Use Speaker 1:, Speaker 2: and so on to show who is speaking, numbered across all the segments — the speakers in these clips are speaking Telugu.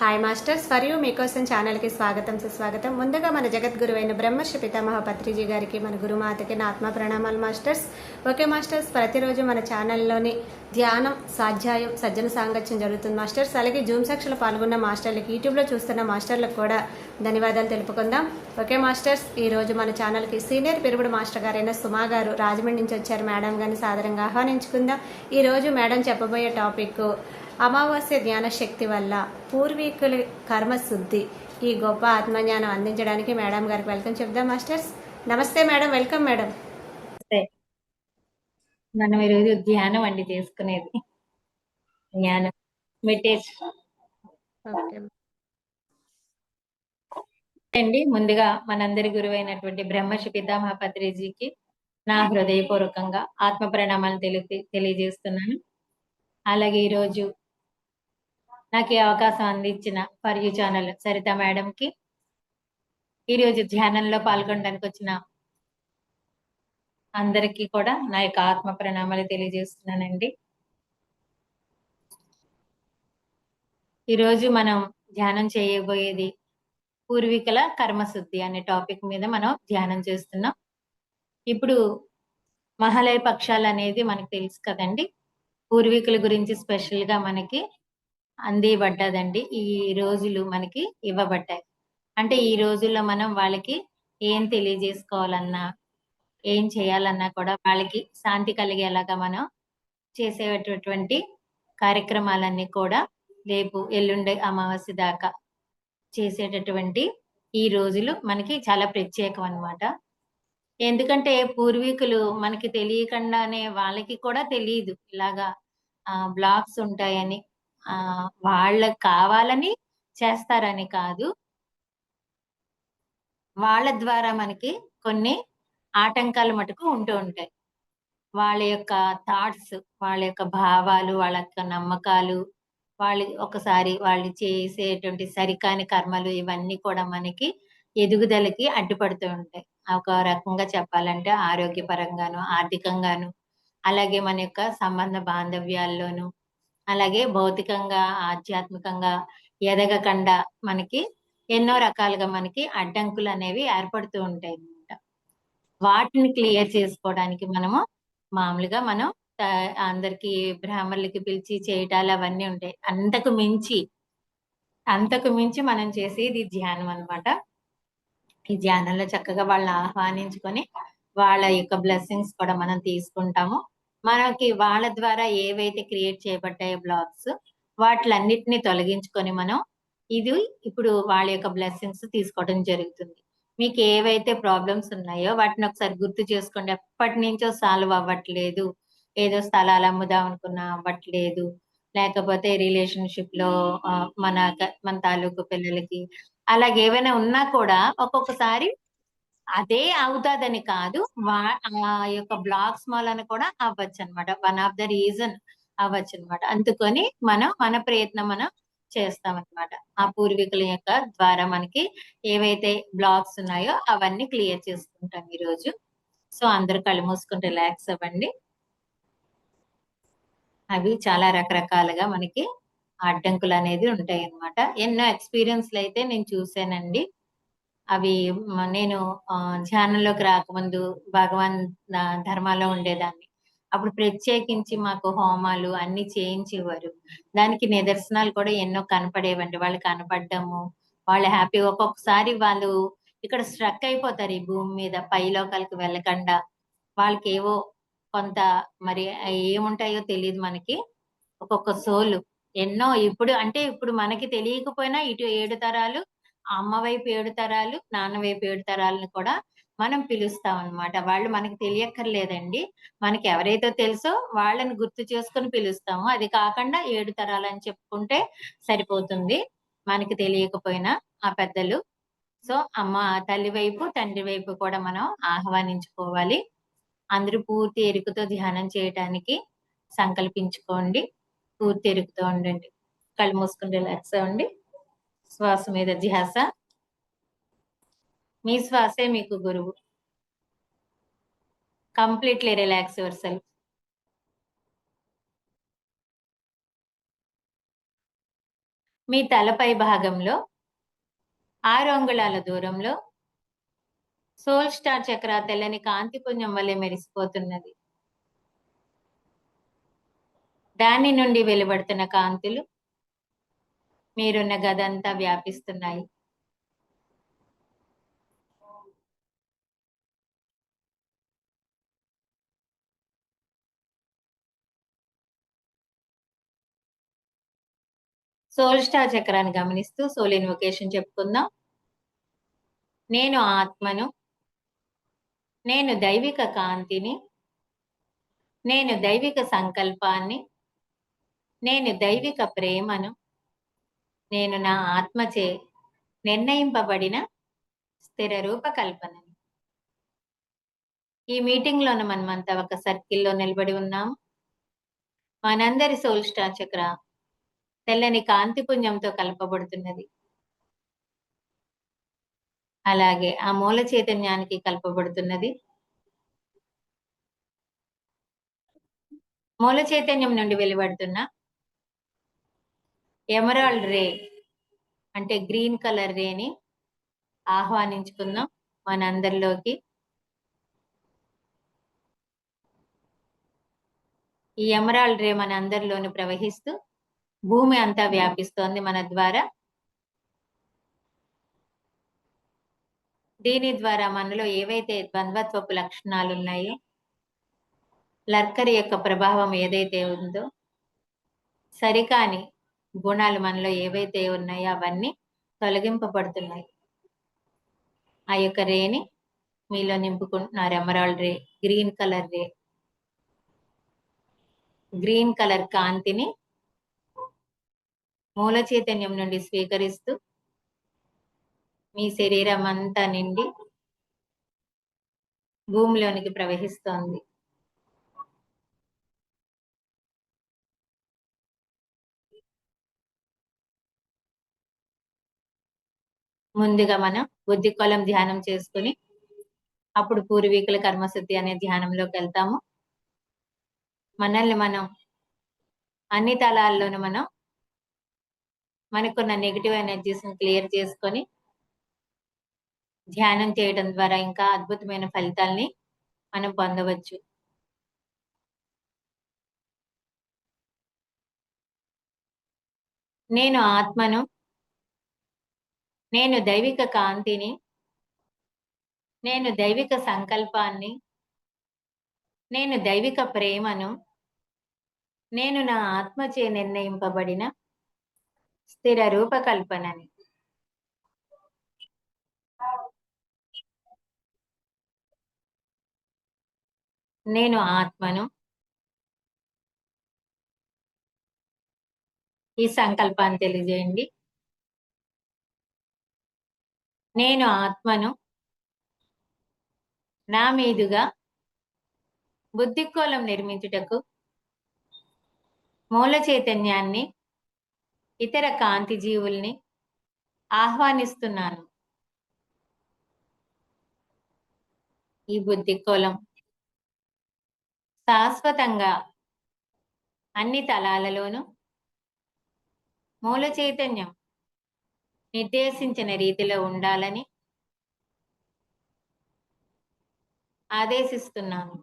Speaker 1: హాయ్ మాస్టర్స్, ఫర్ యూ మీకోసం ఛానల్కి స్వాగతం సుస్వాగతం. ముందుగా మన జగద్గురువైన బ్రహ్మర్షి పితామహ పత్రిజీ గారికి, మన గురుమాతకి నా ఆత్మ ప్రణామాలు మాస్టర్స్. ఓకే మాస్టర్స్, ప్రతిరోజు మన ఛానల్లోని ధ్యానం, స్వాధ్యాయం, సజ్జన సాంగత్యం జరుగుతుంది మాస్టర్స్. అలాగే జూమ్ సెక్షన్లో పాల్గొన్న మాస్టర్లకి, యూట్యూబ్లో చూస్తున్న మాస్టర్లకు కూడా ధన్యవాదాలు తెలుపుకుందాం. ఓకే మాస్టర్స్, ఈరోజు మన ఛానల్కి సీనియర్ పెరుగుడు మాస్టర్ గారైన సుమా గారు రాజమండ్రి నుంచి వచ్చారు. మేడం గారిని సాదరంగా ఆహ్వానించుకుందాం. ఈరోజు మేడం చెప్పబోయే టాపిక్ అమావాస్య జ్ఞాన శక్తి వల్ల పూర్వీకుల కర్మశుద్ధి, ఈ గొప్ప ఆత్మజ్ఞానం అందించడానికి మేడం గారికి వెల్కమ్ చెప్దాం మాస్టర్స్. నమస్తే మేడం, వెల్కమ్ మేడం.
Speaker 2: మనం ఈరోజు ధ్యానం అండి చేసుకునేది, జ్ఞానం మెడిటేషన్ అండి. ముందుగా మనందరి గురువైనటువంటి బ్రహ్మర్షి పితామహ పత్రిజీకి నా హృదయపూర్వకంగా ఆత్మ ప్రణామాలు తెలియజేస్తున్నాను. అలాగే ఈరోజు నాకు ఈ అవకాశం అందించిన ఫర్ యూ ఛానల్ సరిత మేడంకి, ఈరోజు ధ్యానంలో పాల్గొనడానికి వచ్చిన అందరికీ కూడా నా యొక్క ఆత్మ ప్రణామాలు తెలియజేస్తున్నానండి. ఈరోజు మనం ధ్యానం చేయబోయేది పూర్వీకుల కర్మశుద్ధి అనే టాపిక్ మీద మనం ధ్యానం చేస్తున్నాం. ఇప్పుడు మహాలయ పక్షాలు అనేది మనకు తెలుసు కదండి. పూర్వీకుల గురించి స్పెషల్ గా మనకి అందివ్వబడ్డదండి. ఈ రోజులు మనకి ఇవ్వబడ్డాయి. అంటే ఈ రోజుల్లో మనం వాళ్ళకి ఏం తెలియజేసుకోవాలన్నా, ఏం చేయాలన్నా కూడా వాళ్ళకి శాంతి కలిగేలాగా మనం చేసేటటువంటి కార్యక్రమాలన్నీ కూడా రేపు ఎల్లుండి అమావాస్య దాకా చేసేటటువంటి ఈ రోజులు మనకి చాలా ప్రత్యేకం అన్నమాట. ఎందుకంటే పూర్వీకులు మనకి తెలియకుండానే వాళ్ళకి కూడా తెలియదు ఇలాగా బ్లాక్స్ ఉంటాయని. వాళ్ళకి కావాలని చేస్తారని కాదు, వాళ్ళ ద్వారా మనకి కొన్ని ఆటంకాలు మటుకు ఉంటూ ఉంటాయి. వాళ్ళ యొక్క థాట్స్, వాళ్ళ యొక్క భావాలు, వాళ్ళ యొక్క నమ్మకాలు, ఒకసారి వాళ్ళు చేసేటువంటి సరికాని కర్మలు, ఇవన్నీ కూడా మనకి ఎదుగుదలకి అడ్డుపడుతూ ఉంటాయి. ఒక రకంగా చెప్పాలంటే ఆరోగ్యపరంగాను, ఆర్థికంగాను, అలాగే మన యొక్క సంబంధ బాంధవ్యాల్లోనూ, అలాగే భౌతికంగా, ఆధ్యాత్మికంగా ఎదగకుండా మనకి ఎన్నో రకాలుగా మనకి అడ్డంకులు అనేవి ఏర్పడుతూ ఉంటాయి అన్నమాట. వాటిని క్లియర్ చేసుకోవడానికి మామూలుగా మనం అందరికి బ్రాహ్మణులకి పిలిచి చేయటాలు అవన్నీ ఉంటాయి. అంతకు మించి మనం చేసేది ధ్యానం అన్నమాట. ఈ ధ్యానంలో చక్కగా వాళ్ళని ఆహ్వానించుకొని వాళ్ళ యొక్క బ్లెస్సింగ్స్ కూడా మనం తీసుకుంటాము. మనకి వాళ్ళ ద్వారా ఏవైతే క్రియేట్ చేయబడ్డాయో బ్లాక్స్, వాటిలన్నిటిని తొలగించుకొని మనం ఇప్పుడు వాళ్ళ యొక్క బ్లెస్సింగ్స్ తీసుకోవడం జరుగుతుంది. మీకు ఏవైతే ప్రాబ్లమ్స్ ఉన్నాయో వాటిని ఒకసారి గుర్తు చేసుకోండి. ఎప్పటి నుంచో సాల్వ్ అవ్వట్లేదు, ఏదో స్థలాలు అమ్ముదాం అనుకున్నా అవ్వట్లేదు, లేకపోతే రిలేషన్షిప్ లో మన తాలూకు పిల్లలకి అలాగే ఏవైనా ఉన్నా కూడా ఒక్కొక్కసారి అదే అవుతాదని కాదు, ఆ యొక్క బ్లాక్స్ మూలన కూడా అవ్వచ్చు అనమాట. వన్ ఆఫ్ ద రీజన్ అవ్వచ్చు అనమాట. అందుకని మన ప్రయత్నం మనం చేస్తామన్నమాట. ఆ పూర్వీకుల యొక్క ద్వారా మనకి ఏవైతే బ్లాక్స్ ఉన్నాయో అవన్నీ క్లియర్ చేసుకుంటాం ఈరోజు. సో అందరూ కళ్ళు మూసుకుని రిలాక్స్ అవ్వండి. అవి చాలా రకరకాలుగా మనకి అడ్డంకులు అనేది ఉంటాయి అన్నమాట. ఎన్నో ఎక్స్పీరియన్స్లు అయితే నేను చూసానండి. అవి నేను ధ్యానంలోకి రాకముందు భగవాన్ ధర్మాలో ఉండేదాన్ని. అప్పుడు ప్రత్యేకించి మాకు హోమాలు అన్ని చేయించేవారు. దానికి నిదర్శనాలు కూడా ఎన్నో కనపడేవండి. వాళ్ళు కనపడ్డము, వాళ్ళు హ్యాపీ. ఒక్కొక్కసారి వాళ్ళు ఇక్కడ స్ట్రక్ అయిపోతారు ఈ భూమి మీద, పై లోకాలకు వెళ్ళకుండా. వాళ్ళకేవో కొంత మరి ఏముంటాయో తెలియదు మనకి. ఒక్కొక్క సోలు ఎన్నో ఇప్పుడు మనకి తెలియకపోయినా ఇటు 7 తరాలు, అమ్మ వైపు 7 తరాలు, నాన్న వైపు 7 తరాలను కూడా మనం పిలుస్తాం అన్నమాట. వాళ్ళు మనకి తెలియక్కర్లేదండి. మనకి ఎవరైతే తెలుసో వాళ్ళని గుర్తు చేసుకొని పిలుస్తాము. అది కాకుండా 7 తరాలని చెప్పుకుంటే సరిపోతుంది, మనకి తెలియకపోయినా ఆ పెద్దలు. సో తల్లి వైపు, తండ్రి వైపు కూడా మనం ఆహ్వానించుకోవాలి. అందరూ పూర్తి ఎరుకతో ధ్యానం చేయటానికి సంకల్పించుకోండి. పూర్తి ఎరుకతో ఉండండి. కళ్ళు మూసుకుని రిలాక్స్ అవ్వండి. శ్వాస మీద ధ్యాస. మీ శ్వాసే మీకు గురువు. Completely relax yourself. మీ తలపై భాగంలో 6 అంగుళాల దూరంలో సోల్ స్టార్ చక్ర తెల్లని కాంతి పుంజం వలె మెరిసిపోతున్నది. దాని నుండి వెలువడుతున్న కాంతులు మీరున్న గదంతా వ్యాపిస్తున్నాయి. సోల్ స్టార్ చక్రాన్ని గమనిస్తూ సోల్ ఇన్వొకేషన్ చెప్పుకుందాం. నేను ఆత్మను, నేను దైవిక కాంతిని, నేను దైవిక సంకల్పాన్ని, నేను దైవిక ప్రేమను, నేను నా ఆత్మచే నిర్ణయింపబడిన స్థిర రూపకల్పనని. ఈ మీటింగ్‌లోన మనమంతా ఒక సర్కిల్‌లో నిలబడి ఉన్నాము. మనందరి సోల్ స్టార్ చక్ర తెల్లని కాంతి పుంజంతో కలపబడుతున్నది. అలాగే ఆ మూల చైతన్యానికి కలపబడుతున్నది. మూల చైతన్యం నుండి వెలువడుతున్న ఎమరాల్డ్ రే అంటే గ్రీన్ కలర్ రేని ఆహ్వానించుకుందాం మనందరిలోకి. ఈ ఎమరాల్డ్ రే మన అందరిలోని ప్రవహిస్తూ భూమి అంతా వ్యాపిస్తోంది మన ద్వారా. దీని ద్వారా మనలో ఏవైతే ద్వంద్వత్వపు లక్షణాలు ఉన్నాయో, లర్కరి యొక్క ప్రభావం ఏదైతే ఉందో, సరికాని గుణాలు మనలో ఏవైతే ఉన్నాయో అవన్నీ తొలగింపబడుతున్నాయి. ఆ యొక్క రేని మీలో నింపుకుంటున్నారు. ఎమరాల్డ్ రే, గ్రీన్ కలర్ రే, గ్రీన్ కలర్ కాంతిని మూల చైతన్యం నుండి స్వీకరిస్తూ మీ శరీరం అంతా నిండి భూమిలోనికి ప్రవహిస్తోంది. ముందుగా మనం బుద్ధి కొలం ధ్యానం చేసుకుని అప్పుడు పూర్వీకుల కర్మసిద్ధి అనే ధ్యానంలోకి వెళ్తాము. మనల్ని మనం అన్ని తలాల్లోనూ మనం మనకున్న నెగిటివ్ ఎనర్జీస్ ని క్లియర్ చేసుకొని ధ్యానం చేయడం ద్వారా ఇంకా అద్భుతమైన ఫలితాల్ని మనం పొందవచ్చు. నేను ఆత్మను, నేను దైవిక కాంతిని, నేను దైవిక సంకల్పాన్ని, నేను దైవిక ప్రేమను, నేను నా ఆత్మచే నిర్ణయింపబడిన స్థిర రూపకల్పనని. నేను ఆత్మను, ఈ సంకల్పాన్ని తెలియజేయండి. నేను ఆత్మను, నా మీదుగా బుద్ధికోలం నిర్మించుటకు మూల చైతన్యాన్ని, ఇతర కాంతి జీవుల్ని ఆహ్వానిస్తున్నాను. ఈ బుద్ధికోలం శాశ్వతంగా అన్ని తలాలలోనూ మూల చైతన్యం నిర్దేశించిన రీతిలో ఉండాలని ఆదేశిస్తున్నాను.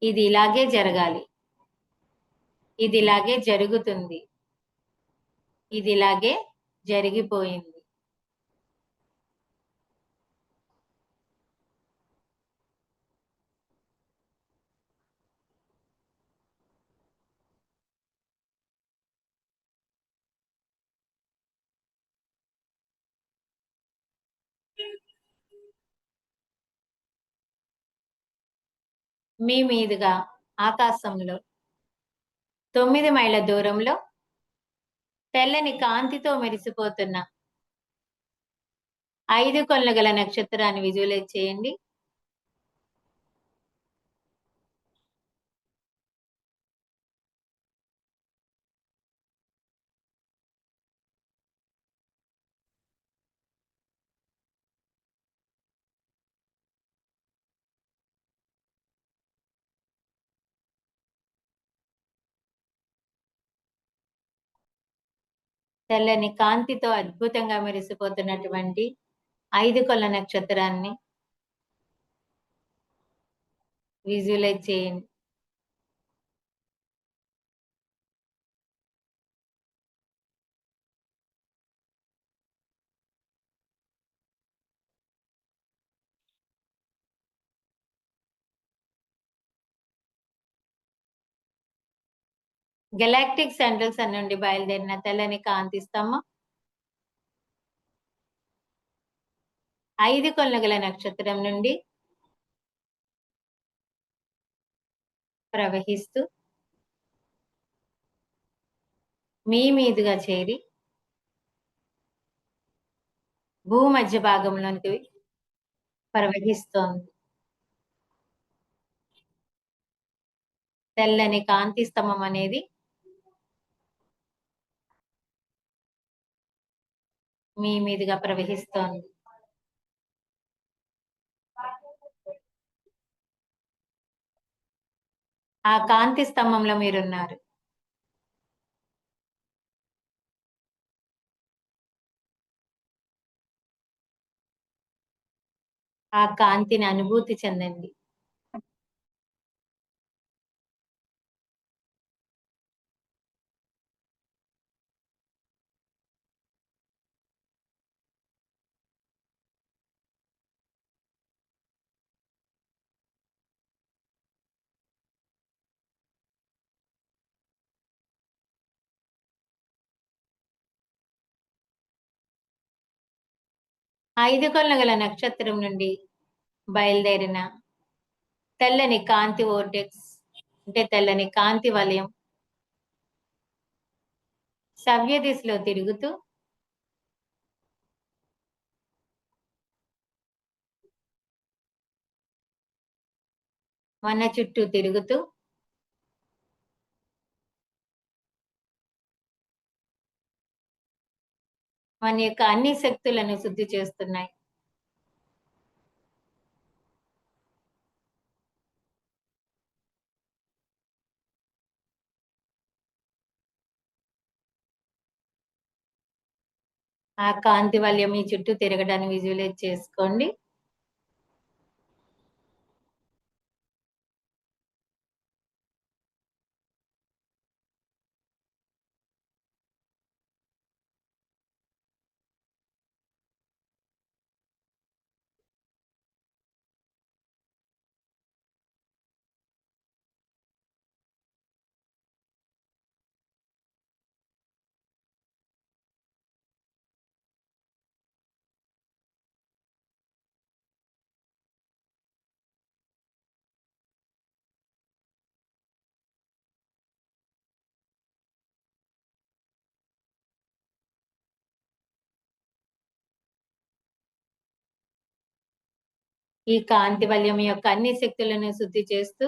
Speaker 2: ఇది ఇలాగే జరగాలి, ఇది ఇలాగే జరుగుతుంది, ఇది ఇలాగే జరిగిపోయింది. మీ మీదుగా ఆకాశంలో 9 మైళ్ళ దూరంలో తెల్లని కాంతితో మెరిసిపోతున్న 5 కొనలు గల నక్షత్రాన్ని విజువలైజ్ చేయండి. తెల్లని కాంతితో అద్భుతంగా మెరిసిపోతున్నటువంటి 5 కొల నక్షత్రాన్ని విజువలైజ్ చేయండి. గెలాక్టిక్ సెంట్రల్ సన్ నుండి బయలుదేరిన తెల్లని కాంతి స్తంభం 5 కొలనుగల గల నక్షత్రం నుండి ప్రవహిస్తూ మీ మీదుగా చేరి భూమధ్య భాగంలోనికి ప్రవహిస్తోంది. తెల్లని కాంతి స్తంభం అనేది మీ మీదుగా ప్రవహిస్తోంది. ఆ కాంతి స్తంభంలో మీరున్నారు. ఆ కాంతిని అనుభూతి చెందండి. ఆ 5 కొలనుగల గల నక్షత్రం నుండి బయలుదేరిన తెల్లని కాంతి వోర్టెక్స్ అంటే తెల్లని కాంతి వలయం సవ్య దిశలో తిరుగుతూ మన చుట్టూ తిరుగుతూ మన యొక్క అన్ని శక్తులను శుద్ధి చేస్తున్నాయి. ఆ కాంతి వలయం మీ చుట్టూ తిరగడాన్ని విజువలైజ్ చేసుకోండి. ఈ కాంతి వలయం యొక్క అన్ని శక్తులను శుద్ధి చేస్తూ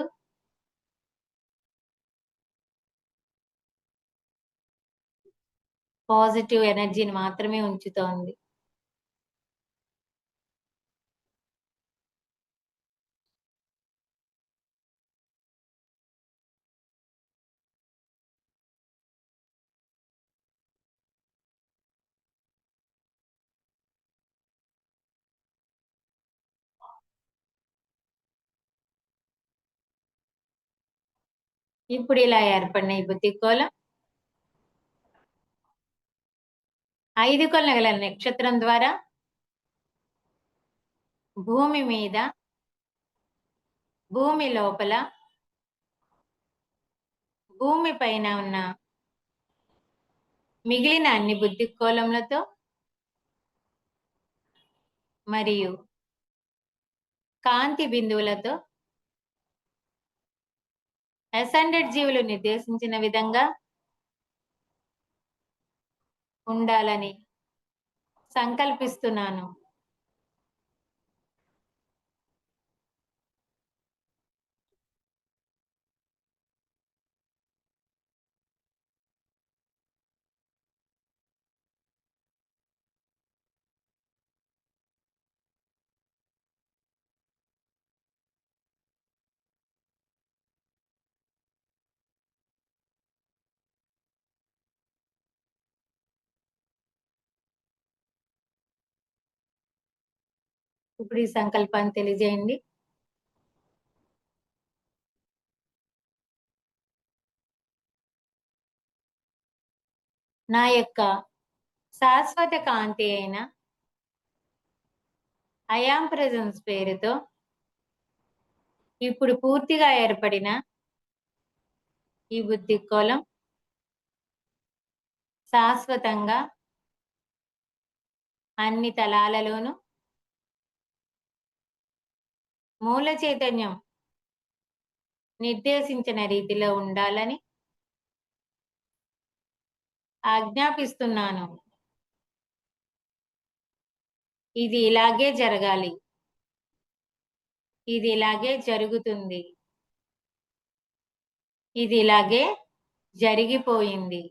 Speaker 2: పాజిటివ్ ఎనర్జీని మాత్రమే ఉంచుతోంది. ఇప్పుడు ఇలా ఏర్పడిన ఈ బుద్ధికోలం 5 కొలనుగల గల నక్షత్రం ద్వారా భూమి మీద, భూమి లోపల, భూమి పైన ఉన్న మిగిలిన అన్ని బుద్ధికోలములతో మరియు కాంతి బిందువులతో అసెండెడ్ జీవులు నిర్దేశించిన విధంగా ఉండాలని సంకల్పిస్తున్నాను. ఇప్పుడు ఈ సంకల్పాన్ని తెలియజేయండి. నా యొక్క శాశ్వత కాంతి అయిన ఐయామ్ ప్రెజెన్స్ పేరుతో ఇప్పుడు పూర్తిగా ఏర్పడిన ఈ బుద్ధి కోలం శాశ్వతంగా అన్ని తలాలలోనూ మూల చైతన్యం నిర్దేశించిన రీతిలో ఉండాలని ఆజ్ఞాపిస్తున్నాను. ఇది ఇలాగే జరగాలి. ఇది ఇలాగే జరుగుతుంది. ఇది ఇలాగే జరిగిపోయింది.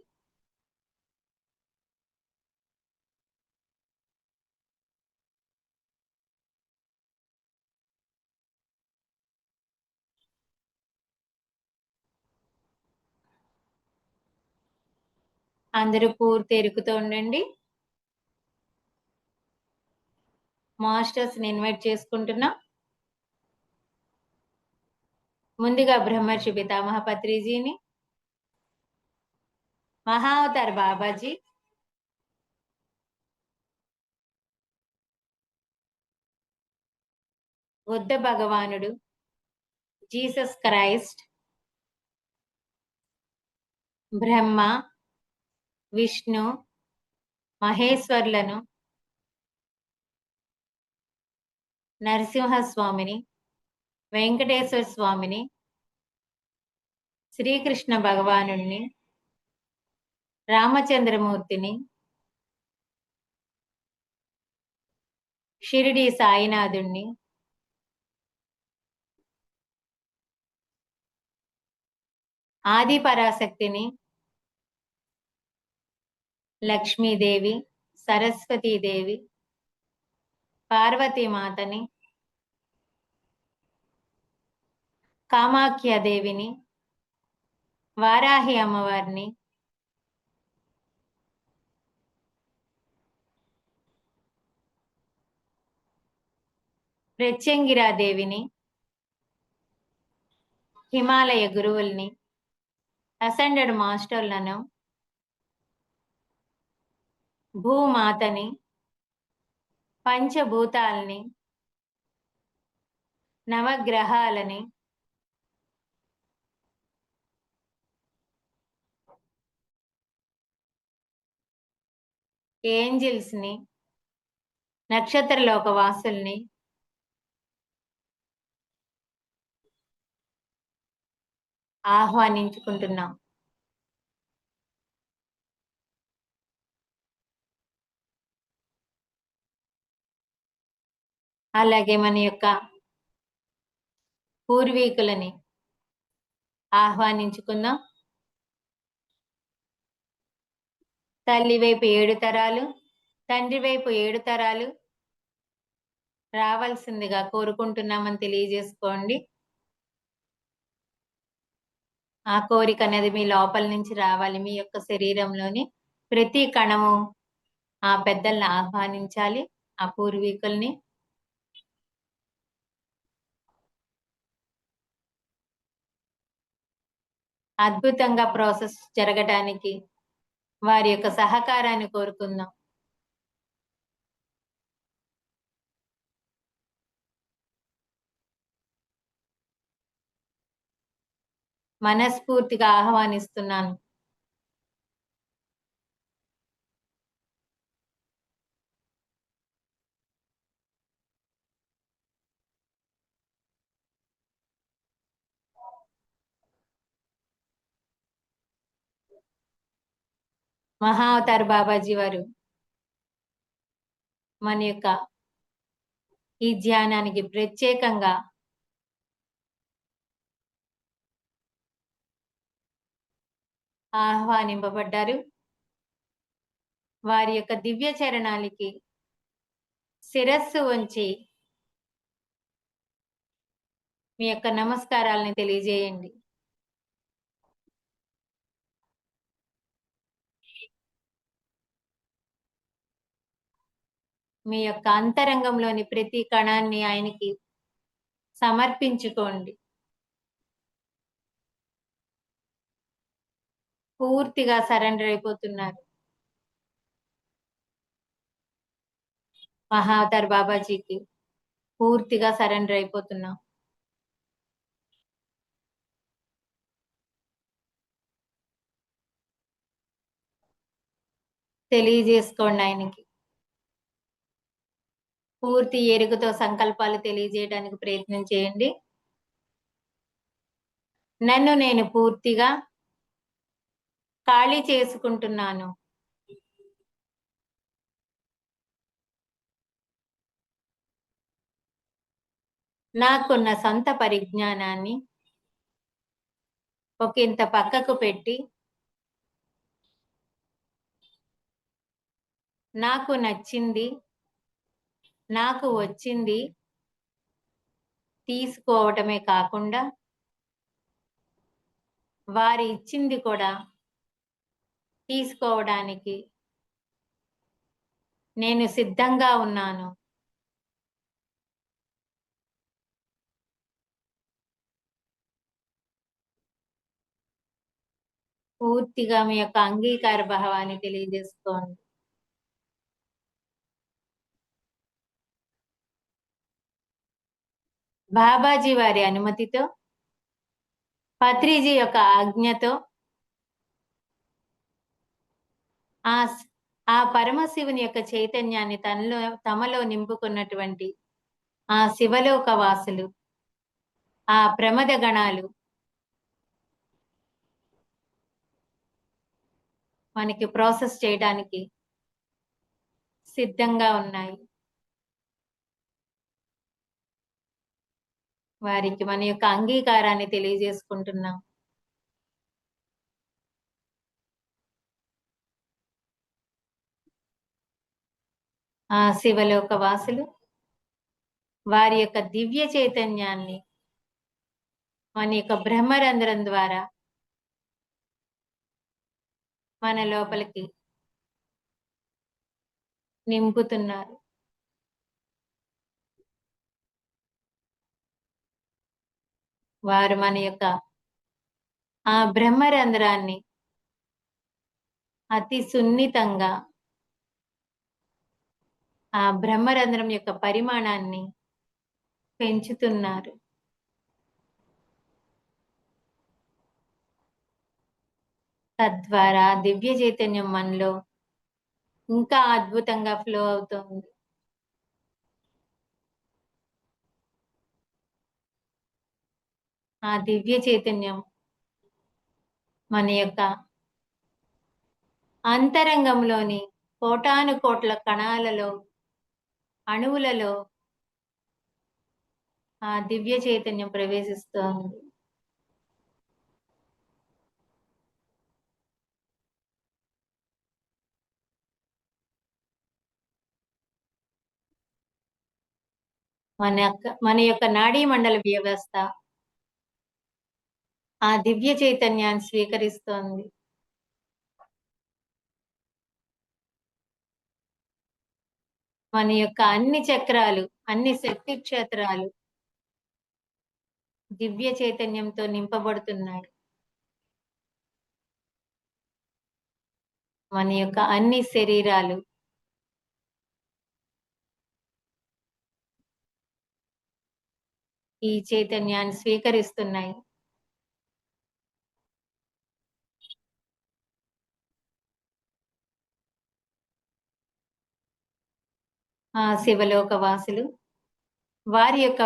Speaker 2: అందరూ పూర్తి ఎరుకుతూ ఉండండి. మాస్టర్స్ ని ఇన్వైట్ చేసుకుంటున్నా. ముందుగా బ్రహ్మర్షి పితామహ పత్రిజీని, మహావతార్ బాబాజీ, బుద్ధ భగవానుడు, జీసస్ క్రైస్ట్, బ్రహ్మ, విష్ణు, మహేశ్వర్లను, నరసింహస్వామిని, వెంకటేశ్వర స్వామిని, శ్రీకృష్ణ భగవానుణ్ణి, రామచంద్రమూర్తిని, షిరిడి సాయినాథుణ్ణి, ఆది పరాశక్తిని, లక్ష్మీదేవి, సరస్వతీదేవి, పార్వతీమాతని, కామాఖ్యాదేవిని, వారాహి అమ్మవారిని, ప్రత్యంగిరాదేవిని, హిమాలయ గురువుల్ని, అసెండెడ్ మాస్టర్లను, భూమాతని, పంచభూతాల్ని, నవగ్రహాలని, ఏంజిల్స్ ని, నక్షత్రలోక వాసుల్ని, ఆహ్వానించుకుంటున్నాం. అలాగే మన యొక్క పూర్వీకులని ఆహ్వానించుకుందాం. తల్లి వైపు 7 తరాలు, తండ్రి వైపు 7 తరాలు రావాల్సిందిగా కోరుకుంటున్నామని తెలియజేసుకోండి. ఆ కోరిక అనేది మీ లోపల నుంచి రావాలి. మీ యొక్క శరీరంలోని ప్రతి కణము ఆ పెద్దల్ని ఆహ్వానించాలి, ఆ పూర్వీకుల్ని. అద్భుతంగా ప్రాసెస్ జరగడానికి వారి యొక్క సహకారాన్ని కోరుకుందాం. మనస్ఫూర్తిగా ఆహ్వానిస్తున్నాను. మహావతార్ బాబాజీ వారు మన యొక్క ఈ ధ్యానానికి ప్రత్యేకంగా ఆహ్వానింపబడ్డారు. వారి యొక్క దివ్య చరణాలకి శిరస్సు వంచి మీ యొక్క నమస్కారాలను తెలియజేయండి. మీ యొక్క అంతరంగంలోని ప్రతి కణాన్ని ఆయనకి సమర్పించుకోండి. పూర్తిగా సరెండర్ అయిపోతున్నారు. మహావతార్ బాబాజీకి పూర్తిగా సరెండర్ అయిపోతున్నాం. తెలియజేసుకోండి ఆయనకి. పూర్తి ఎరుకతో సంకల్పాలు తెలియజేయడానికి ప్రయత్నం చేయండి. నన్ను నేను పూర్తిగా ఖాళీ చేసుకుంటున్నాను. నాకున్న సొంత పరిజ్ఞానాన్ని ఒకంత పక్కకు పెట్టి నాకు నచ్చింది, నాకు వచ్చింది తీసుకోవటమే కాకుండా వారి ఇచ్చింది కూడా తీసుకోవడానికి నేను సిద్ధంగా ఉన్నాను. పూర్తిగా మీ యొక్క అంగీకార భావాన్ని తెలియజేసుకోండి. బాబాజీ వారి అనుమతితో, పత్రిజీ యొక్క ఆజ్ఞతో ఆ పరమశివుని యొక్క చైతన్యాన్ని తమలో నింపుకున్నటువంటి ఆ శివలోక వాసులు, ఆ ప్రమద గణాలు మనకి ప్రాసెస్ చేయడానికి సిద్ధంగా ఉన్నాయి. వారికి మన యొక్క అంగీకారాన్ని తెలియజేసుకుంటున్నాం. ఆ శివలోక వాసులు వారి యొక్క దివ్య చైతన్యాన్ని మన యొక్క బ్రహ్మరంధ్రం ద్వారా మన లోపలికి నింపుతున్నారు. వారు మన యొక్క ఆ బ్రహ్మరంధ్రాన్ని అతి సున్నితంగా, ఆ బ్రహ్మరంధ్రం యొక్క పరిమాణాన్ని పెంచుతున్నారు. తద్వారా దివ్య చైతన్యం మనలో ఇంకా అద్భుతంగా ఫ్లో అవుతుంది. ఆ దివ్య చైతన్యం మన యొక్క అంతరంగంలోని కోటాను కోట్ల కణాలలో, అణువులలో ఆ దివ్య చైతన్యం ప్రవేశిస్తోంది. మన యొక్క నాడీ మండల వ్యవస్థ ఆ దివ్య చైతన్యాన్ని స్వీకరిస్తోంది. మన యొక్క అన్ని చక్రాలు, అన్ని శక్తి క్షేత్రాలు దివ్య చైతన్యంతో నింపబడుతున్నాయి. మన యొక్క అన్ని శరీరాలు ఈ చైతన్యాన్ని స్వీకరిస్తున్నాయి. ఆ శివలోక వాసులు వారి యొక్క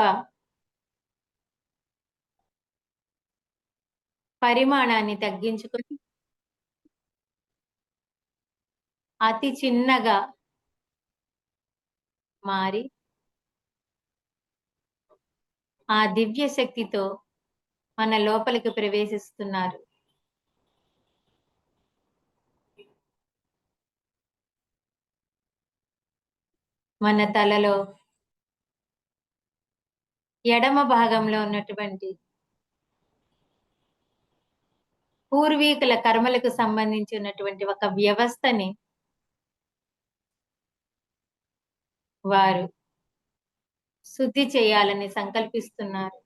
Speaker 2: పరిమాణాన్ని తగ్గించుకొని అతి చిన్నగా మారి ఆ దివ్య శక్తితో మన లోపలికి ప్రవేశిస్తున్నారు. మన తలలో ఎడమ భాగంలో ఉన్నటువంటి పూర్వీకుల కర్మలకు సంబంధించినటువంటి ఒక వ్యవస్థని వారు శుద్ధి చేయాలని సంకల్పిస్తున్నారు.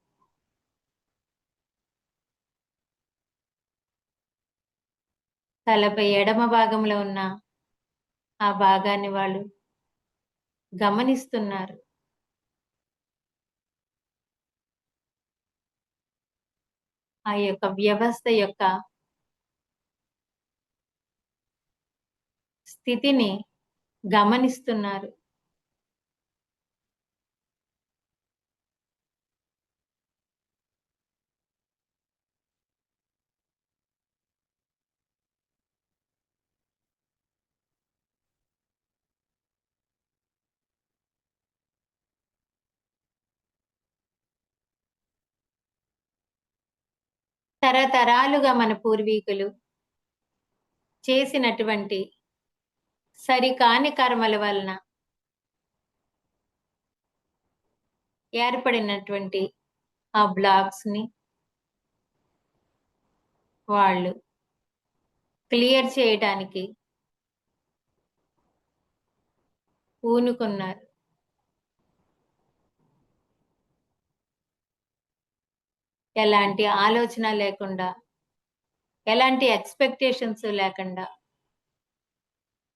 Speaker 2: తలపై ఎడమ భాగంలో ఉన్న ఆ భాగాన్ని వాళ్ళు గమనిస్తున్నారు. ఆ యొక్క వ్యవస్థ యొక్క స్థితిని గమనిస్తున్నారు. తరతరాలుగా మన పూర్వీకులు చేసినటువంటి సరికాని కర్మల వలన ఏర్పడినటువంటి ఆ బ్లాక్స్ ని వాళ్ళు క్లియర్ చేయడానికి పూనుకున్నారు. ఎలాంటి ఆలోచన లేకుండా, ఎలాంటి ఎక్స్‌పెక్టేషన్స్ లేకుండా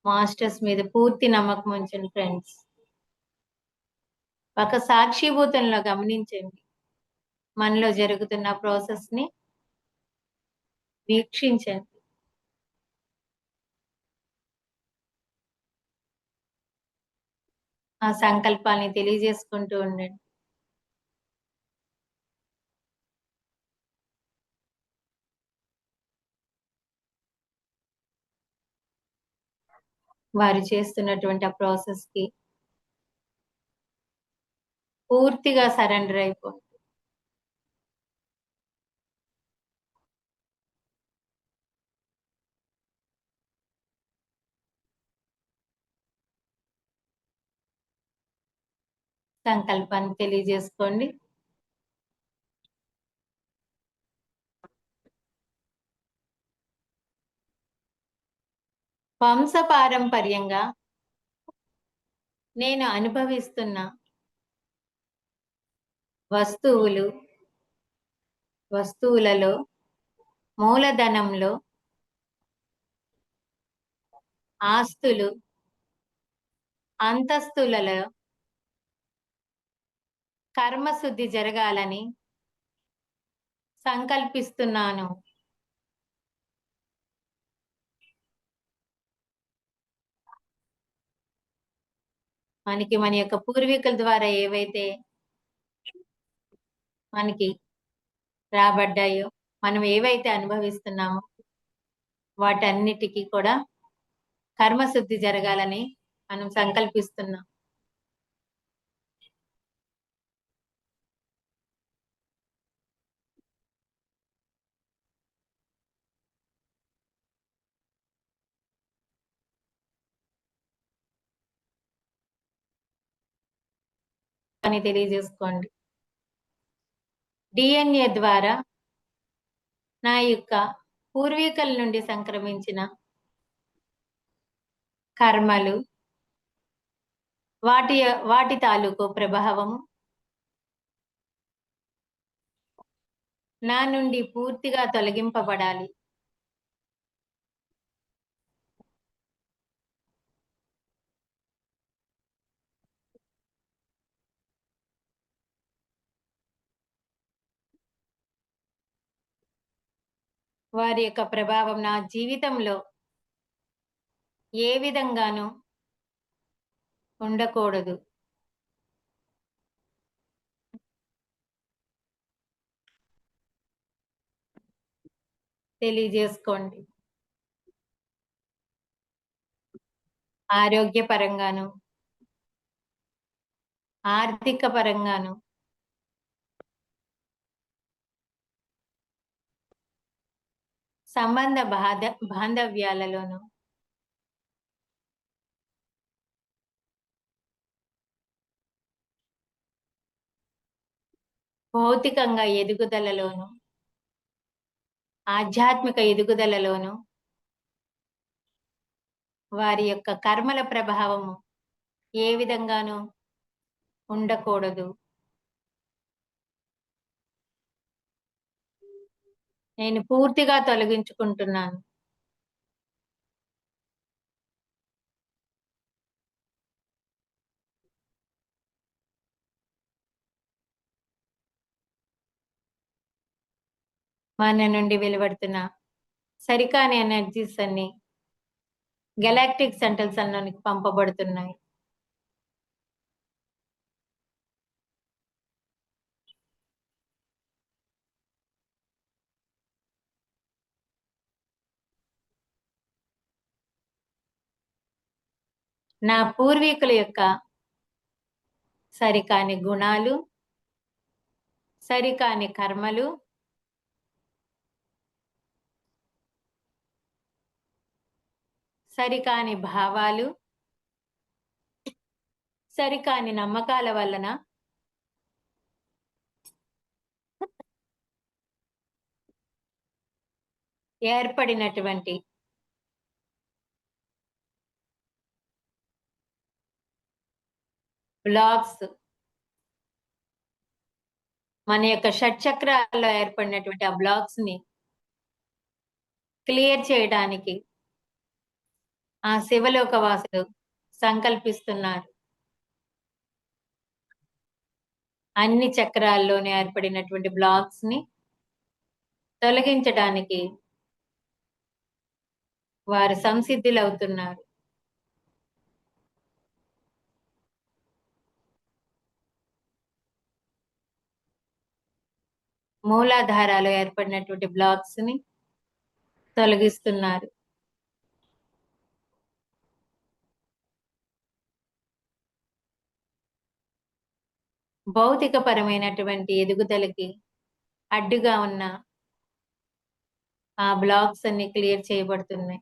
Speaker 2: మాస్టర్స్ మీద పూర్తి నమ్మకం ఉంచండి ఫ్రెండ్స్. ఒక సాక్షిభూతంలో గమనించండి. మనలో జరుగుతున్న ప్రాసెస్‌ని వీక్షించండి. ఆ సంకల్పాల్ని తెలియజేసుకుంటూ ఉండండి. వారు చేస్తున్నటువంటి ఆ ప్రాసెస్‌కి పూర్తిగా సరెండర్ అయిపోండి. సంకల్పాన్ని తెలియజేసుకోండి. వంశపారంపర్యంగా నేను అనుభవిస్తున్న వస్తువులు, వస్తువులలో, మూలధనంలో, ఆస్తులు, అంతస్తులలో కర్మశుద్ధి జరగాలని సంకల్పిస్తున్నాను. మనకి మన యొక్క పూర్వీకుల ద్వారా ఏవైతే మనకి రాబడ్డాయో, మనం ఏవైతే అనుభవిస్తున్నామో వాటన్నిటికి కూడా కర్మశుద్ధి జరగాలని మనం సంకల్పిస్తున్నాం. అని తెలియజేసుకోండి. DNA ద్వారా నా యొక్క పూర్వీకుల నుండి సంక్రమించిన కర్మలు, వాటి వాటి తాలూకు ప్రభావము నా నుండి పూర్తిగా తొలగింపబడాలి. వారి యొక్క ప్రభావం నా జీవితంలో ఏ విధంగానూ ఉండకూడదు. తెలియజేసుకోండి. ఆరోగ్యపరంగాను, ఆర్థిక పరంగాను, సంబంధ బాంధవ్యాలలోను భౌతికంగా ఎదుగుదలలోను, ఆధ్యాత్మిక ఎదుగుదలలోను వారి యొక్క కర్మల ప్రభావము ఏ విధంగానూ ఉండకూడదు. నేను పూర్తిగా తొలగించుకుంటున్నాను. మన నుండి వెలువడుతున్న సరికాని ఎనర్జీస్ అన్ని గెలాక్టిక్ సెంట్రల్ సన్‌లోనికి పంపబడుతున్నాయి. నా పూర్వీకుల యొక్క సరికాని గుణాలు, సరికాని కర్మలు, సరికాని భావాలు, సరికాని నమ్మకాల వలన ఏర్పడినటువంటి బ్లాక్స్, మన యొక్క షట్‌చక్రాల్లో ఏర్పడినటువంటి ఆ బ్లాక్స్‌ని క్లియర్ చేయడానికి ఆ శివలోకవాసులు సంకల్పిస్తున్నారు. అన్ని చక్రాల్లోని ఏర్పడినటువంటి బ్లాక్స్‌ని తొలగించడానికి వారు సంసిద్ధులవుతున్నారు. మూలాధారాలో ఏర్పడినటువంటి బ్లాక్స్‌ని తొలగిస్తున్నారు. భౌతికపరమైనటువంటి ఎదుగుదలకి అడ్డుగా ఉన్న ఆ బ్లాక్స్ అన్ని క్లియర్ చేయబడుతున్నాయి.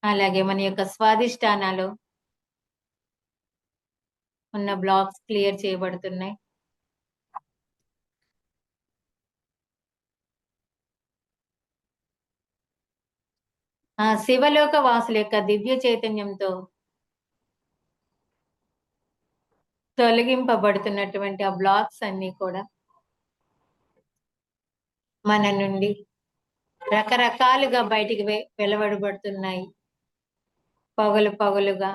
Speaker 2: అలాగే మన యొక్క స్వాదిష్టానాలు ఉన్న బ్లాక్స్ క్లియర్ చేయబడుతున్నాయి. ఆ శివలోక వాసుల యొక్క దివ్య చైతన్యంతో తొలగింపబడుతున్నటువంటి ఆ బ్లాక్స్ అన్ని కూడా మన నుండి రకరకాలుగా బయటికి వెలువడబడుతున్నాయి. పొగలు పొగలుగా,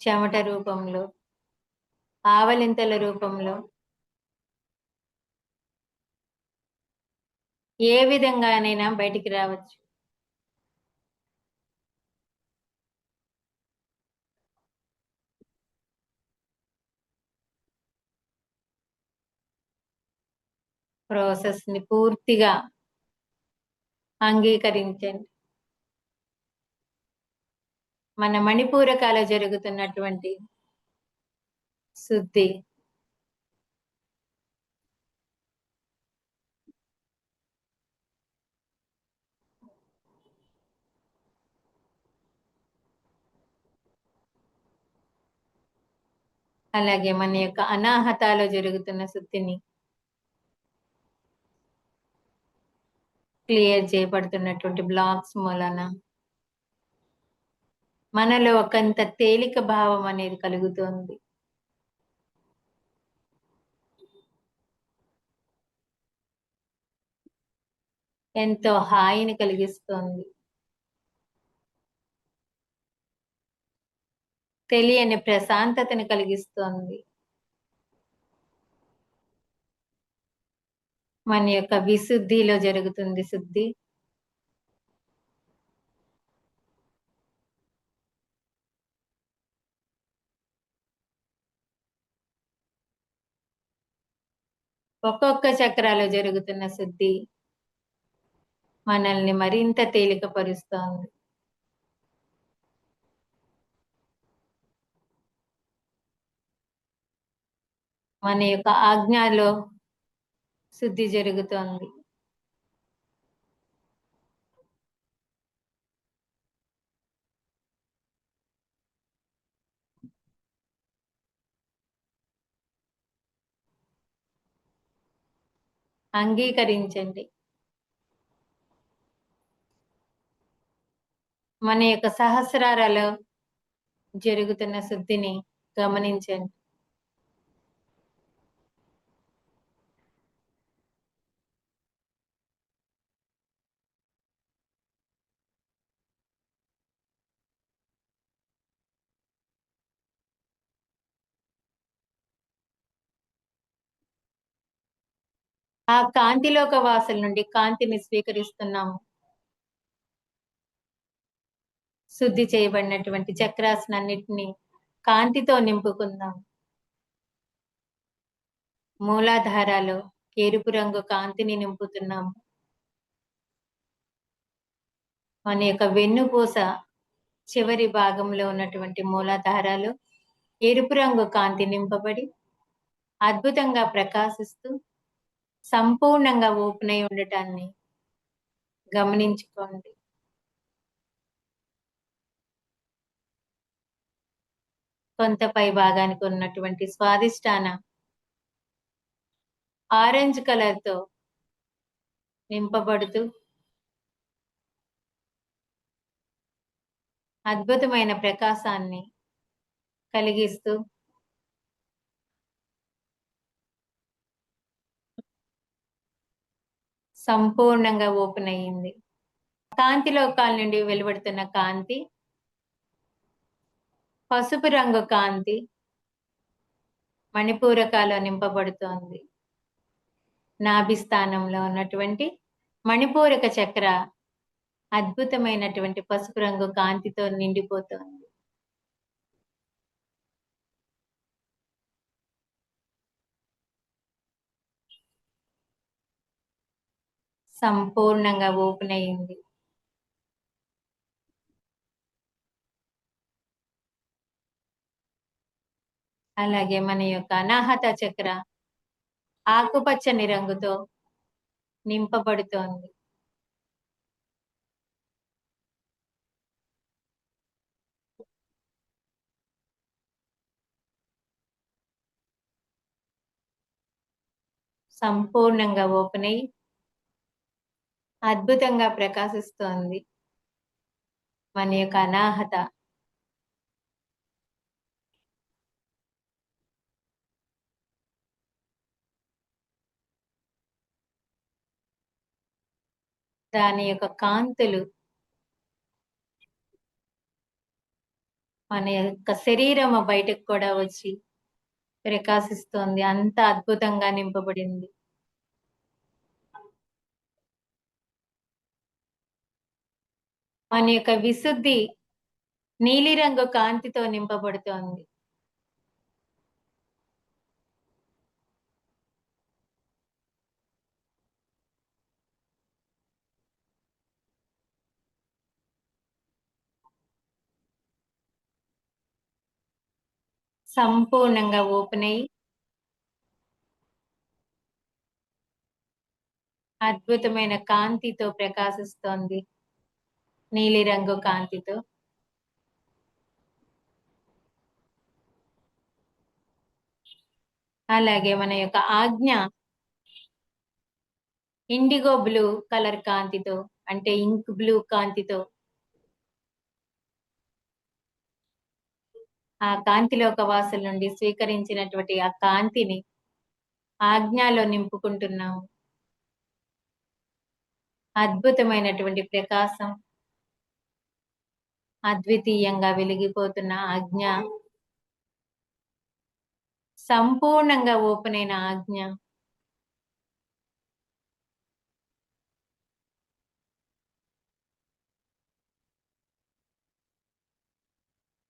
Speaker 2: చెమట రూపంలో, ఆవలింతల రూపంలో, ఏ విధంగానైనా బయటికి రావచ్చు. ప్రాసెస్‌ని పూర్తిగా అంగీకరించండి. మన మణిపూరకాలో జరుగుతున్నటువంటి శుద్ధి అలాగే మన యొక్క అనాహతాలో జరుగుతున్న శుద్ధిని క్లియర్ చేయబడుతున్నటువంటి బ్లాక్స్ మూలన మనలో ఒకంత తేలిక భావం అనేది కలుగుతోంది. ఎంతో హాయిని కలిగిస్తోంది. తెలియని ప్రశాంతతని కలిగిస్తోంది. మన యొక్క విశుద్ధిలో జరుగుతుంది శుద్ధి. ఒక్కొక్క చక్రాలో జరుగుతున్న శుద్ధి మనల్ని మరింత తేలికపరుస్తోంది. మన యొక్క ఆజ్ఞలో శుద్ధి జరుగుతోంది. అంగీకరించండి. మన యొక్క సహస్రారాలో జరుగుతున్న శుద్ధిని గమనించండి. ఆ కాంతిలోక వాసుల నుండి కాంతిని స్వీకరిస్తున్నాము. శుద్ధి చేయబడినటువంటి చక్రాసనన్నిటిని కాంతితో నింపుకుందాం. మూలాధారాలు ఎరుపు రంగు కాంతిని నింపుతున్నాము. మన యొక్క వెన్నుపూస చివరి భాగంలో ఉన్నటువంటి మూలాధారాలు ఎరుపు రంగు కాంతి నింపబడి అద్భుతంగా ప్రకాశిస్తూ సంపూర్ణంగా ఓపెన్ అయి ఉండటాన్ని గమనించుకోండి. కొంత పై భాగానికి ఉన్నటువంటి స్వాదిష్టాన ఆరెంజ్ కలర్ తో నింపబడుతూ అద్భుతమైన ప్రకాశాన్ని కలిగిస్తూ సంపూర్ణంగా ఓపెన్ అయ్యింది. కాంతి లోకాల నుండి వెలువడుతున్న కాంతి పసుపు రంగు కాంతి మణిపూరకాలో నింపబడుతోంది. నాభి స్థానంలో ఉన్నటువంటి మణిపూరక చక్ర అద్భుతమైనటువంటి పసుపు రంగు కాంతితో నిండిపోతోంది. సంపూర్ణంగా ఓపెన్ అయ్యింది. అలాగే మన యొక్క అనాహత చక్ర ఆకుపచ్చని రంగుతో నింపబడుతోంది. సంపూర్ణంగా ఓపెన్ అయ్యి అద్భుతంగా ప్రకాశిస్తోంది మన యొక్క అనాహత. దాని యొక్క కాంతులు మన యొక్క శరీరం బయటకు కూడా వచ్చి ప్రకాశిస్తోంది. అంత అద్భుతంగా నింపబడింది. మన యొక్క విశుద్ధి నీలిరంగు కాంతితో నింపబడుతోంది. సంపూర్ణంగా ఓపెన్ అయ్యి అద్భుతమైన కాంతితో ప్రకాశిస్తోంది. నీలిరంగు కాంతితో. అలాగే మన యొక్క ఆజ్ఞ ఇండిగో బ్లూ కలర్ కాంతితో, అంటే ఇంక్ బ్లూ కాంతితో ఆ కాంతిలోక వాసుల నుండి స్వీకరించినటువంటి ఆ కాంతిని ఆజ్ఞలో నింపుకుంటున్నాము. అద్భుతమైనటువంటి ప్రకాశం, అద్వితీయంగా వెలిగిపోతున్న ఆజ్ఞ, సంపూర్ణంగా ఓపెన్ అయిన ఆజ్ఞ.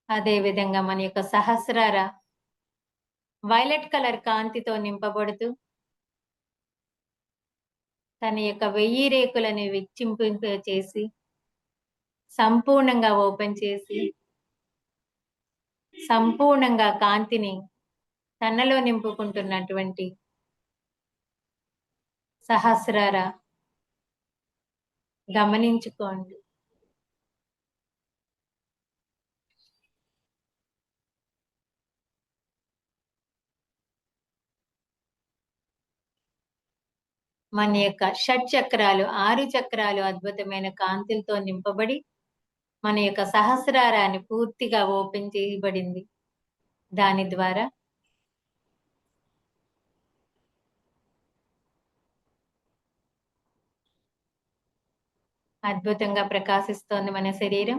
Speaker 2: అదే విధంగా మన యొక్క సహస్రార వైలెట్ కలర్ కాంతితో నింపబడుతూ తన యొక్క 1000 రేకులని విచ్చింపింప చేసి సంపూర్ణంగా ఓపెన్ చేసి సంపూర్ణంగా కాంతిని తనలో నింపుకుంటున్నటువంటి సహస్రార గమనించుకోండి. మన యొక్క షట్ చక్రాలు 6 చక్రాలు అద్భుతమైన కాంతులతో నింపబడి మన యొక్క సహస్రారాన్ని పూర్తిగా ఓపెన్ చేయబడింది. దాని ద్వారా అద్భుతంగా ప్రకాశిస్తోంది మన శరీరం.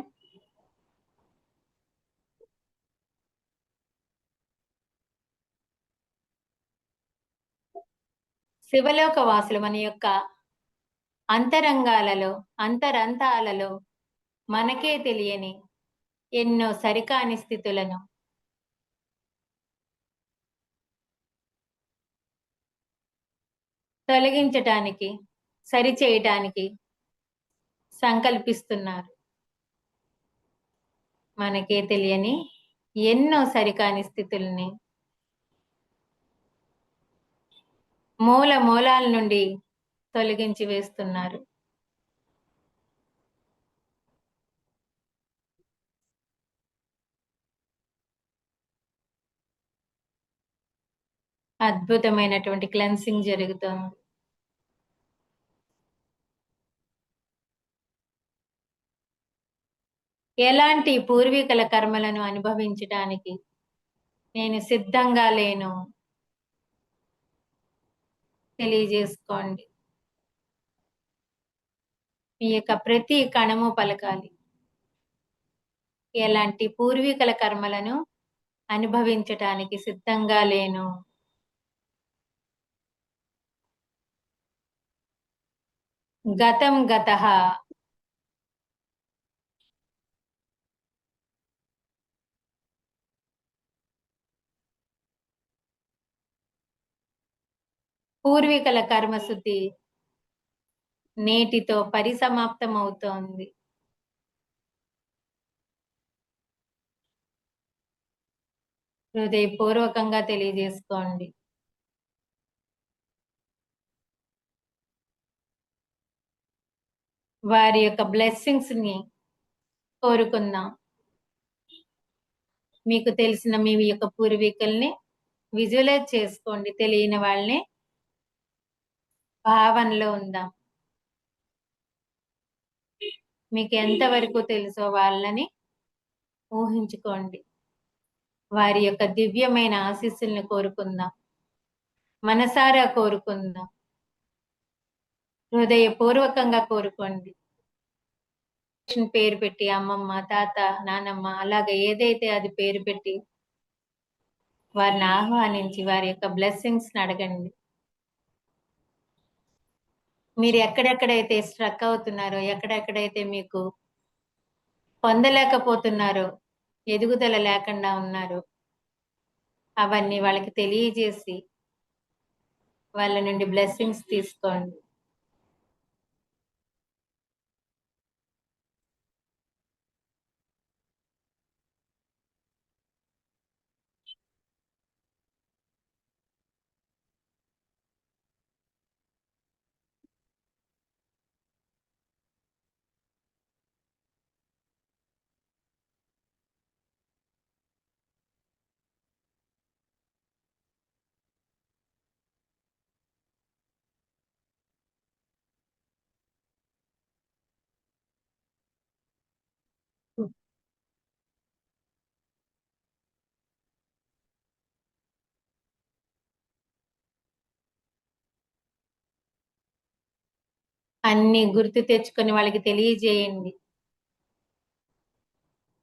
Speaker 2: శివలోక వాసులు మన యొక్క అంతరంగాలలో, అంతరంతాలలో మనకే తెలియని ఎన్నో సరికాని స్థితులను తొలగించటానికి, సరిచేయటానికి సంకల్పిస్తున్నారు. మనకే తెలియని ఎన్నో సరికాని స్థితుల్ని మూలాల నుండి తొలగించి వేస్తున్నారు. అద్భుతమైనటువంటి క్లెన్సింగ్ జరుగుతోంది. ఎలాంటి పూర్వీకుల కర్మలను అనుభవించటానికి నేను సిద్ధంగా లేను తెలియజేసుకోండి. మీ యొక్క ప్రతి కణము పలకాలి. ఎలాంటి పూర్వీకుల కర్మలను అనుభవించటానికి సిద్ధంగా లేను. గతం గతః. పూర్వీకుల కర్మశుద్ధి నేటితో పరిసమాప్తం అవుతోంది. హృదయపూర్వకంగా తెలియజేసుకోండి. వారి యొక్క బ్లెస్సింగ్స్ ని కోరుకుందాం. మీకు తెలిసిన మీ యొక్క పూర్వీకుల్ని విజువలైజ్ చేసుకోండి. తెలియని వాళ్ళని భావనలో ఉందాం. మీకు ఎంతవరకు తెలుసో వాళ్ళని ఊహించుకోండి. వారి యొక్క దివ్యమైన ఆశీస్సుల్ని కోరుకుందాం. మనసారా కోరుకుందాం. హృదయపూర్వకంగా కోరుకోండి. పేరు పెట్టి అమ్మమ్మ, తాత, నానమ్మ అలాగే ఏదైతే అది పేరు పెట్టి వారిని ఆహ్వానించి వారి యొక్క బ్లెస్సింగ్స్ అడగండి. మీరు ఎక్కడెక్కడైతే స్ట్రక్ అవుతున్నారో, ఎక్కడెక్కడైతే మీకు పొందలేకపోతున్నారో, ఎదుగుదల లేకుండా ఉన్నారో అవన్నీ వాళ్ళకి తెలియజేసి వాళ్ళ నుండి బ్లెస్సింగ్స్ తీసుకోండి. అన్ని గుర్తు తెచ్చుకొని వాళ్ళకి తెలియజేయండి.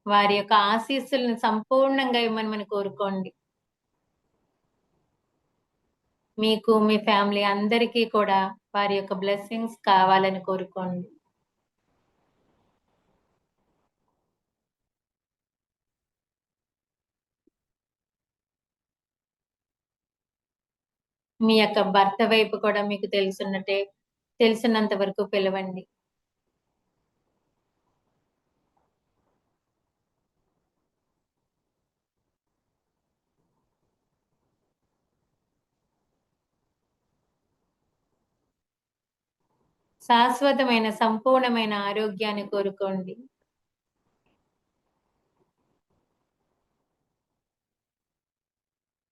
Speaker 2: వారి యొక్క ఆశీస్సులను సంపూర్ణంగా ఇవ్వమని కోరుకోండి. మీకు మీ ఫ్యామిలీ అందరికీ కూడా వారి యొక్క బ్లెస్సింగ్స్ కావాలని కోరుకోండి. మీ యొక్క భర్త వైపు కూడా మీకు తెలిసినంత వరకు పిలవండి. శాశ్వతమైన సంపూర్ణమైన ఆరోగ్యాన్ని కోరుకోండి.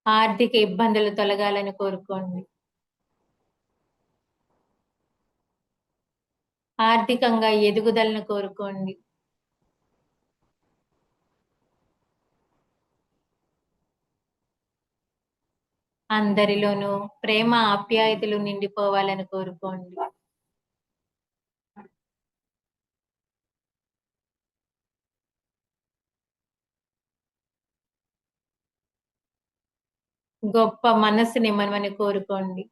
Speaker 2: ఆర్థిక ఇబ్బందులు తొలగాలని కోరుకోండి. ఆర్థికంగా ఎదుగుదలను కోరుకోండి. అందరిలోనూ ప్రేమ ఆప్యాయతలు నిండిపోవాలని కోరుకోండి. గొప్ప మనస్సునిమ్మమని కోరుకోండి.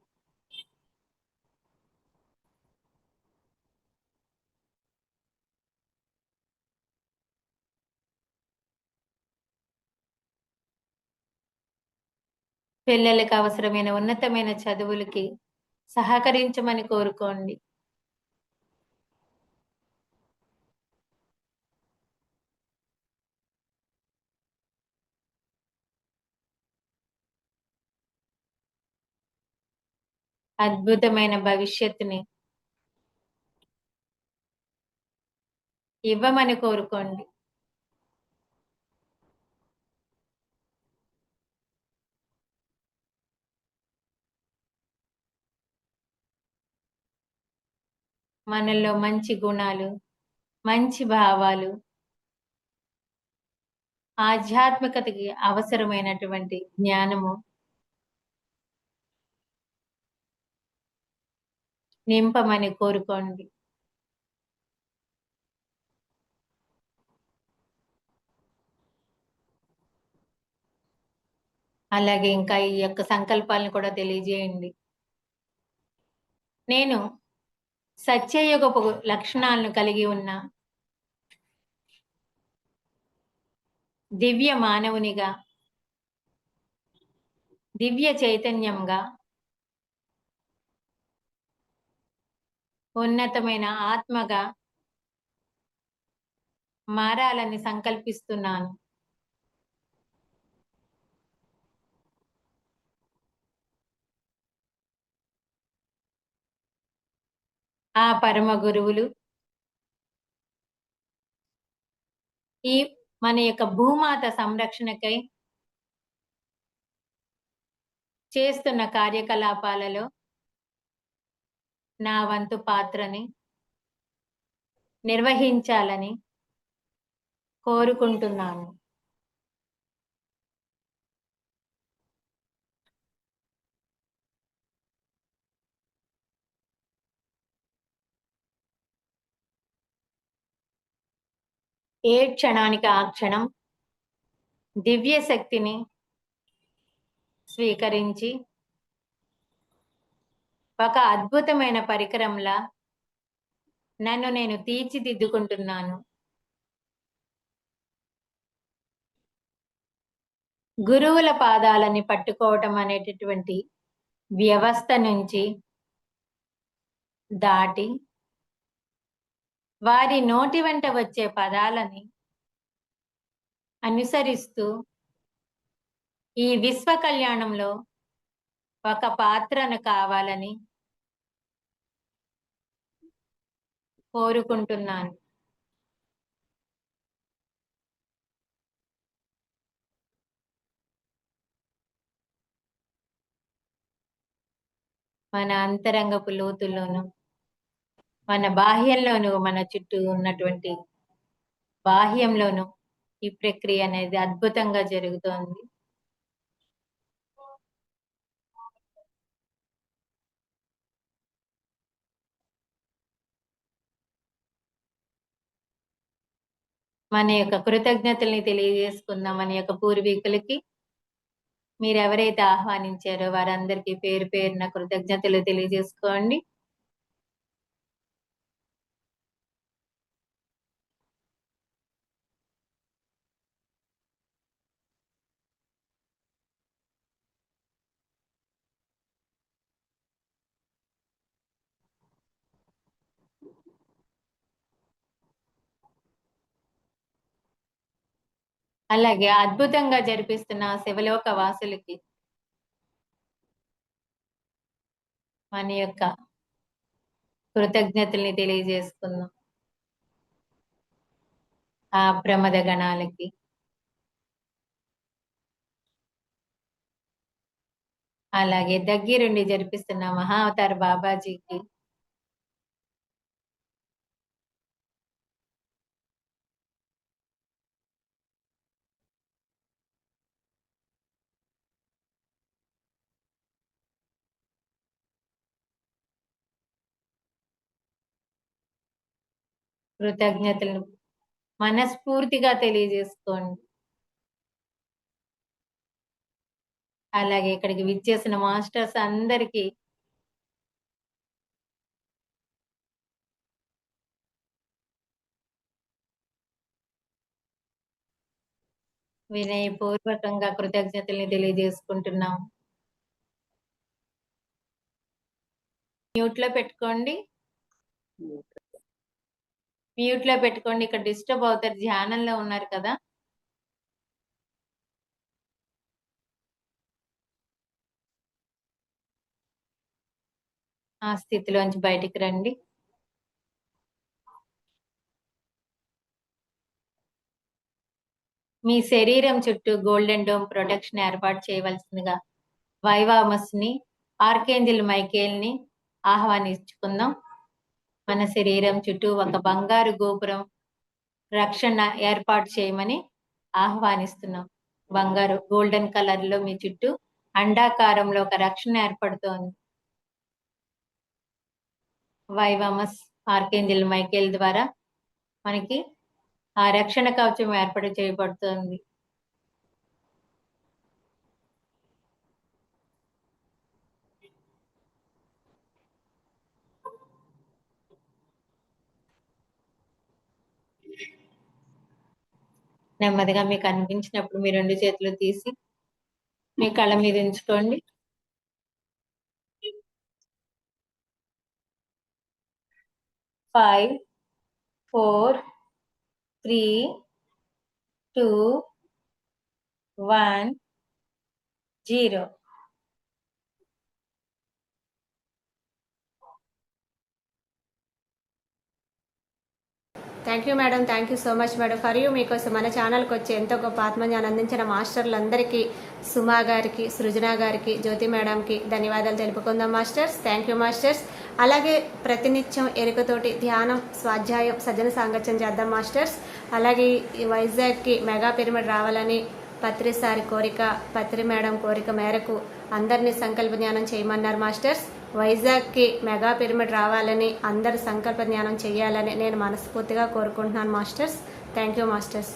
Speaker 2: పిల్లలకు అవసరమైన ఉన్నతమైన చదువులకి సహకరించమని కోరుకోండి. అద్భుతమైన భవిష్యత్తుని ఇవ్వమని కోరుకోండి. మనలో మంచి గుణాలు, మంచి భావాలు, ఆధ్యాత్మికతకి అవసరమైనటువంటి జ్ఞానము నింపమని కోరుకోండి. అలాగే ఇంకా ఈ యొక్క సంకల్పాలను కూడా తెలియజేయండి. నేను సత్యయుగపు లక్షణాలను కలిగి ఉన్న దివ్య మానవునిగా, దివ్య చైతన్యంగా, ఉన్నతమైన ఆత్మగా మారాలని సంకల్పిస్తున్నాను. ఆ పరమ గురువులు ఈ మన యొక్క భూమాత సంరక్షణకై చేస్తున్న కార్యకలాపాలలో నా వంతు పాత్రని నిర్వహించాలని కోరుకుంటున్నాను. ఏ క్షణానికి ఆ క్షణం దివ్య శక్తిని స్వీకరించి ఒక అద్భుతమైన పరికరంలా నన్ను నేను తీర్చిదిద్దుకుంటున్నాను. గురువుల పాదాలని పట్టుకోవటం అనేటటువంటి వ్యవస్థ నుంచి దాటి వారి నోటి వెంట వచ్చే పదాలని అనుసరిస్తూ ఈ విశ్వ కళ్యాణంలో ఒక పాత్రను కావాలని కోరుకుంటున్నాను. మన అంతరంగపు లోతుల్లోనూ, మన బాహ్యంలోనూ, మన చుట్టూ ఉన్నటువంటి బాహ్యంలోనూ ఈ ప్రక్రియ అనేది అద్భుతంగా జరుగుతోంది. మన యొక్క కృతజ్ఞతల్ని తెలియజేసుకుందాం మన యొక్క పూర్వీకులకి. మీరెవరైతే ఆహ్వానించారో వారందరికీ పేరు పేరున కృతజ్ఞతలు తెలియజేసుకోండి. అలాగే అద్భుతంగా జరిపిస్తున్న శివలోక వాసులకి మన యొక్క కృతజ్ఞతల్ని తెలియజేసుకుందాం. ఆ ప్రమద గణాలకి, అలాగే దగ్గరుండి జరిపిస్తున్న మహావతార్ బాబాజీకి, కృతజ్ఞతలు మనస్ఫూర్తిగా తెలియజేసుకోండి. అలాగే ఇక్కడికి విచ్చేసిన మాస్టర్స్ అందరికీ వినయపూర్వకంగా కృతజ్ఞతల్ని తెలియజేసుకుంటున్నాం. మ్యూట్లో పెట్టుకోండి. మ్యూట్లో పెట్టుకోండి. ఇక్కడ డిస్టర్బ్ అవుతారు. ధ్యానంలో ఉన్నారు కదా! ఆ స్థితిలోంచి బయటికి రండి. మీ శరీరం చుట్టూ గోల్డెన్ డోమ్ ప్రొటెక్షన్ ఏర్పాటు చేయవలసిందిగా వైవామస్ని, ఆర్కేంజల్ మైకేల్ని ఆహ్వానించుకుందాం. మన శరీరం చుట్టూ ఒక బంగారు గోపురం రక్షణ ఏర్పాటు చేయమని ఆహ్వానిస్తున్నాం. బంగారు గోల్డెన్ కలర్ లో మీ చుట్టూ అండాకారంలో ఒక రక్షణ ఏర్పడుతోంది. వైవామస్, ఆర్కేంజల్ మైకేల్ ద్వారా మనకి ఆ రక్షణ కవచం ఏర్పాటు చేయబడుతోంది. నెమ్మదిగా మీకు అనిపించినప్పుడు మీ 2 చేతులు తీసి మీ కళ్ళ మీద ఉంచుకోండి. Five, 4, 3, 2, 1, 0.
Speaker 1: Thank you madam, thank you so much madam for you. మీకోసం మన ఛానల్కి వచ్చి ఎంతో గొప్ప ఆత్మజ్ఞానం అందించిన మాస్టర్లందరికీ, సుమా గారికి, సృజన గారికి, జ్యోతి మేడంకి ధన్యవాదాలు తెలుపుకుందాం మాస్టర్స్. Thank you masters. అలాగే ప్రతినిత్యం ఎరుకతోటి ధ్యానం, స్వాధ్యాయం, సజ్జన సాంగత్యం చేద్దాం మాస్టర్స్. అలాగే ఈ వైజాగ్కి మెగా పిరమిడ్ రావాలని పత్రి సారి కోరిక, పత్రి మేడం కోరిక మేరకు అందరినీ సంకల్ప జ్ఞానం చేయమన్నారు మాస్టర్స్. వైజాగ్కి మెగా పిరమిడ్ రావాలని అందరు సంకల్ప జ్ఞానం చేయాలని నేను మనస్ఫూర్తిగా కోరుకుంటున్నాను మాస్టర్స్. Thank you masters.